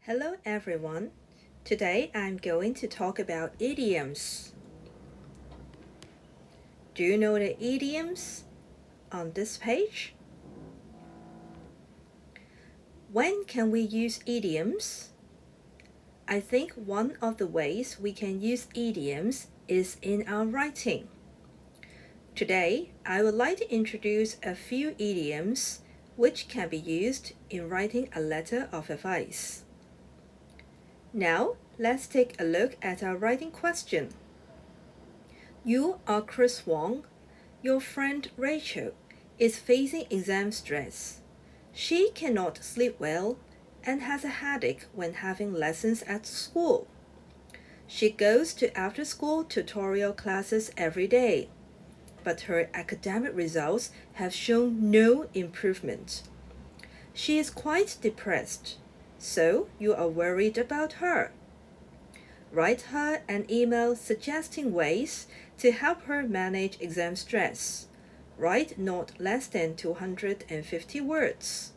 Hello everyone. Today I'm going to talk about idioms. Do you know the idioms on this page? When can we use idioms? I think one of the ways we can use idioms is in our writing. Today, I would like to introduce a few idioms which can be used in writing a letter of advice. Now, let's take a look at our writing question. You are Chris Wong. Your friend Rachel is facing exam stress. She cannot sleep well and has a headache when having lessons at school. She goes to after-school tutorial classes every day, but her academic results have shown no improvement. She is quite depressed, so you are worried about her. Write her an email suggesting ways to help her manage exam stress. Write not less than 250 words.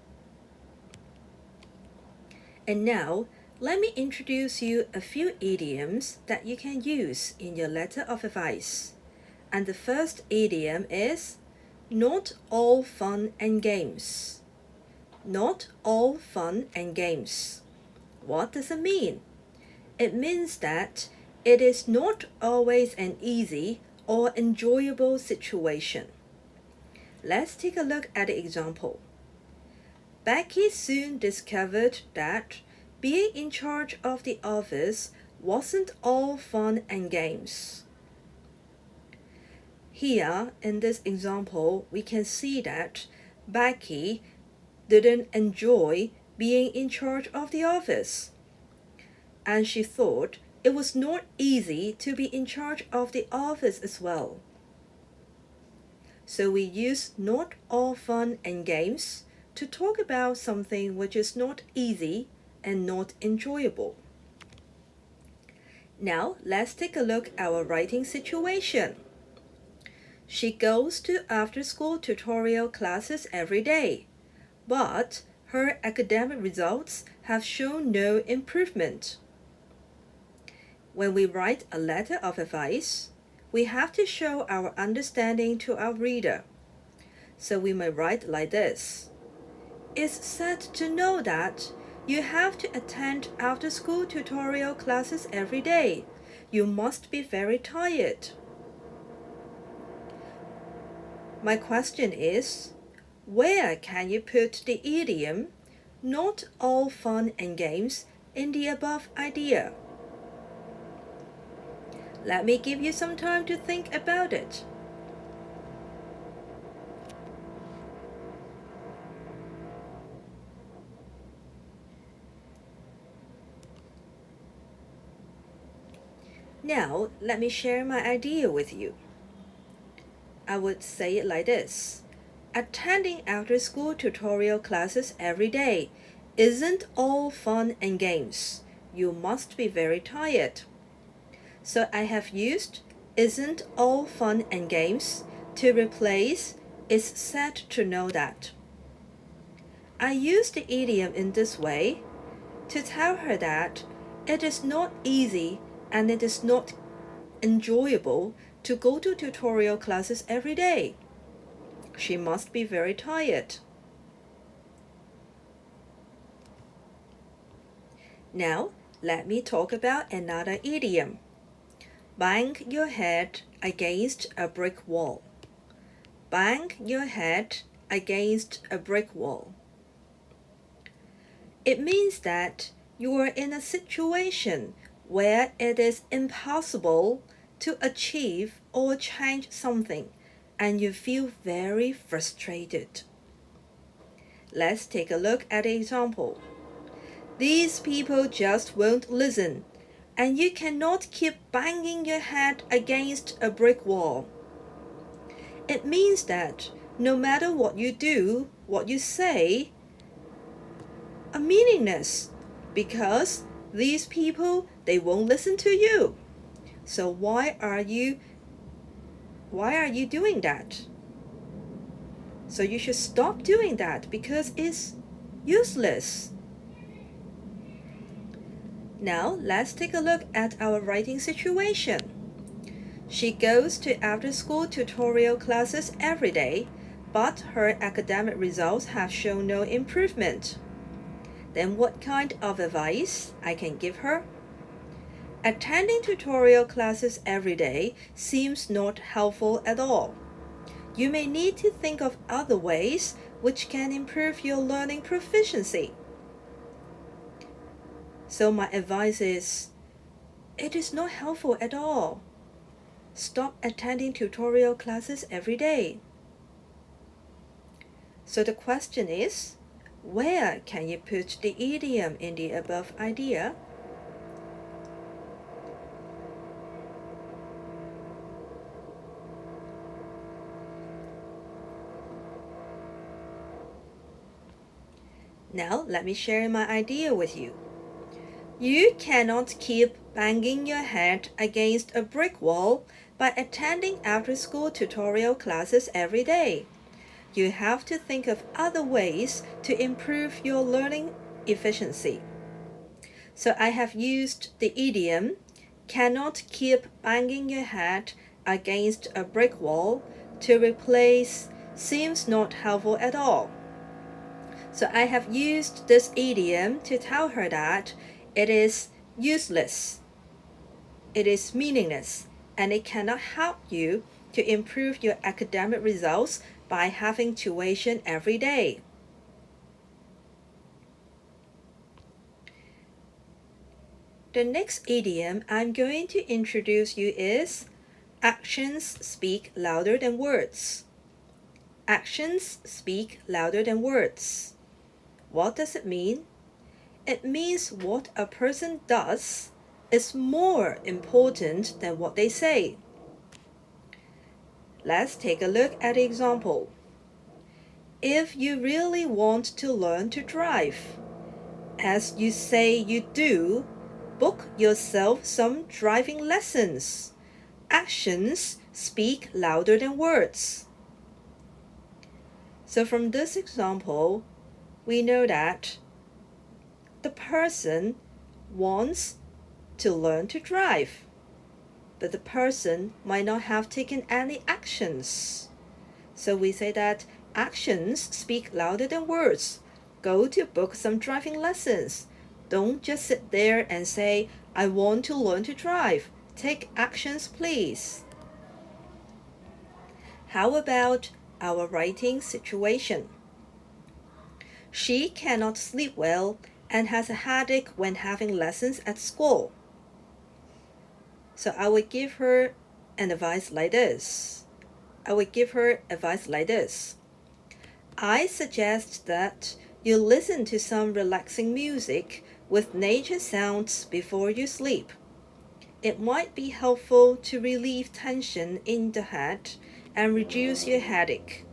And now, let me introduce you a few idioms that you can use in your letter of advice. And the first idiom is not all fun and games. Not all fun and games. What does it mean? It means that it is not always an easy or enjoyable situation. Let's take a look at the example. Becky soon discovered that being in charge of the office wasn't all fun and games. Here, in this example, we can see that Becky didn't enjoy being in charge of the office, and she thought it was not easy to be in charge of the office as well. So we use not all fun and games to talk about something which is not easy and not enjoyable. Now let's take a look at our writing situation. She goes to after-school tutorial classes every day, but her academic results have shown no improvement. When we write a letter of advice, we have to show our understanding to our reader. So we may write like this. It's sad to know that you have to attend after-school tutorial classes every day. You must be very tired. My question is, where can you put the idiom, not all fun and games, in the above idea? Let me give you some time to think about it. Now, let me share my idea with you. I would say it like this. Attending after-school tutorial classes every day isn't all fun and games. You must be very tired. So I have used isn't all fun and games to replace it's sad to know that. I use the idiom in this way to tell her that it is not easy and it is not enjoyable to go to tutorial classes every day. She must be very tired. Now, let me talk about another idiom. Bang your head against a brick wall. Bang your head against a brick wall. It means that you are in a situation where it is impossible to achieve or change something and you feel very frustrated. Let's take a look at the example. These people just won't listen, and you cannot keep banging your head against a brick wall. It means that no matter what you do, what you say, are meaningless because these people, they won't listen to you. So why are you doing that? So you should stop doing that because it's useless. Now let's take a look at our writing situation. She goes to after-school tutorial classes every day, but her academic results have shown no improvement. Then what kind of advice I can give her? Attending tutorial classes every day seems not helpful at all. You may need to think of other ways which can improve your learning proficiency. So my advice is, it is not helpful at all. Stop attending tutorial classes every day. So the question is, where can you put the idiom in the above idea? Now let me share my idea with you. You cannot keep banging your head against a brick wall by attending after-school tutorial classes every day. You have to think of other ways to improve your learning efficiency. So I have used the idiom, cannot keep banging your head against a brick wall, to replace seems not helpful at all. So I have used this idiom to tell her that it is useless, it is meaningless, and it cannot help you to improve your academic results by having tuition every day. The next idiom I'm going to introduce you is actions speak louder than words. Actions speak louder than words. What does it mean? It means what a person does is more important than what they say. Let's take a look at the example. If you really want to learn to drive, as you say you do, book yourself some driving lessons. Actions speak louder than words. So from this example, we know that the person wants to learn to drive, but the person might not have taken any actions. So we say that actions speak louder than words. Go to book some driving lessons. Don't just sit there and say, I want to learn to drive. Take actions, please. How about our writing situation? She cannot sleep well and has a headache when having lessons at school. So I would give her an advice like this. I suggest that you listen to some relaxing music with nature sounds before you sleep. It might be helpful to relieve tension in the head and reduce your headache.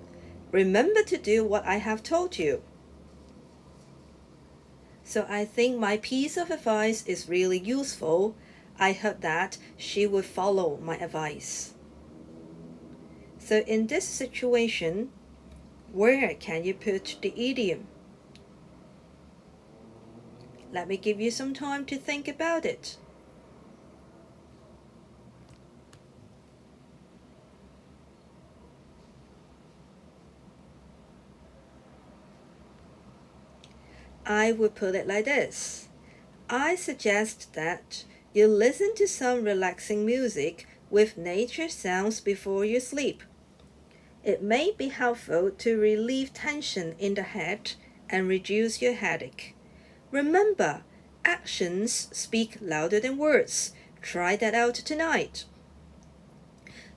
Remember to do what I have told you. So I think my piece of advice is really useful. I hope that she would follow my advice. So in this situation, where can you put the idiom? Let me give you some time to think about it. I would put it like this. I suggest that you listen to some relaxing music with nature sounds before you sleep. It may be helpful to relieve tension in the head and reduce your headache. Remember, actions speak louder than words. Try that out tonight.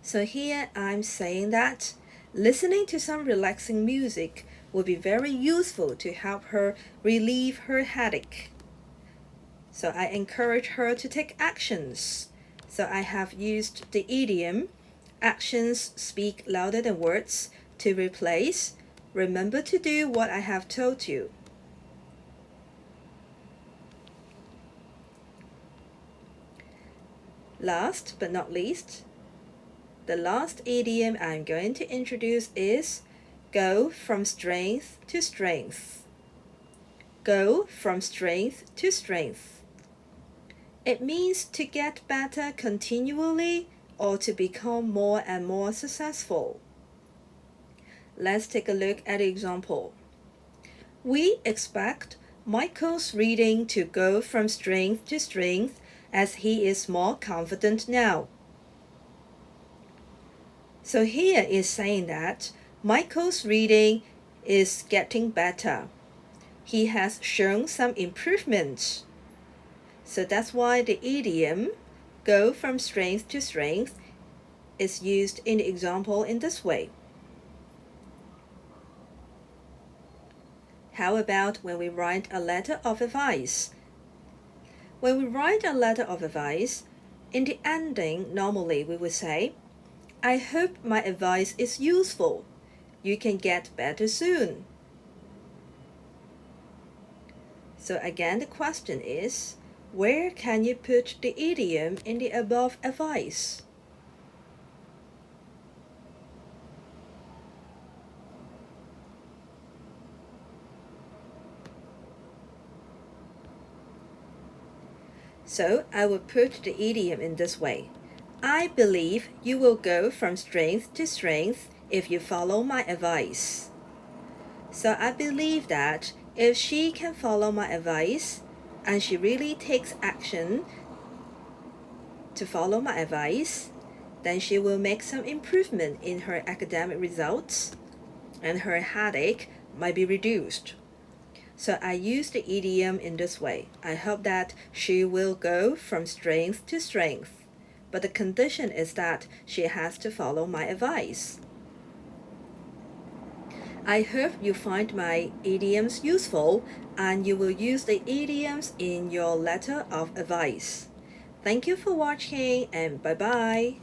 So here I'm saying that listening to some relaxing music will be very useful to help her relieve her headache. So I encourage her to take actions. So I have used the idiom, actions speak louder than words, to replace, remember to do what I have told you. Last but not least, the last idiom I'm going to introduce is go from strength to strength. Go from strength to strength. It means to get better continually or to become more and more successful. Let's take a look at the example. We expect Michael's reading to go from strength to strength as he is more confident now. So here is saying that Michael's reading is getting better. He has shown some improvements. So that's why the idiom go from strength to strength is used in the example in this way. How about when we write a letter of advice? When we write a letter of advice, in the ending, normally we would say, I hope my advice is useful. You can get better soon. So again, the question is, where can you put the idiom in the above advice? So I will put the idiom in this way. I believe you will go from strength to strength if you follow my advice. So I believe that if she can follow my advice and she really takes action to follow my advice, then she will make some improvement in her academic results and her headache might be reduced. So I use the idiom in this way. I hope that she will go from strength to strength. But the condition is that she has to follow my advice. I hope you find my idioms useful and you will use the idioms in your letter of advice. Thank you for watching and bye-bye.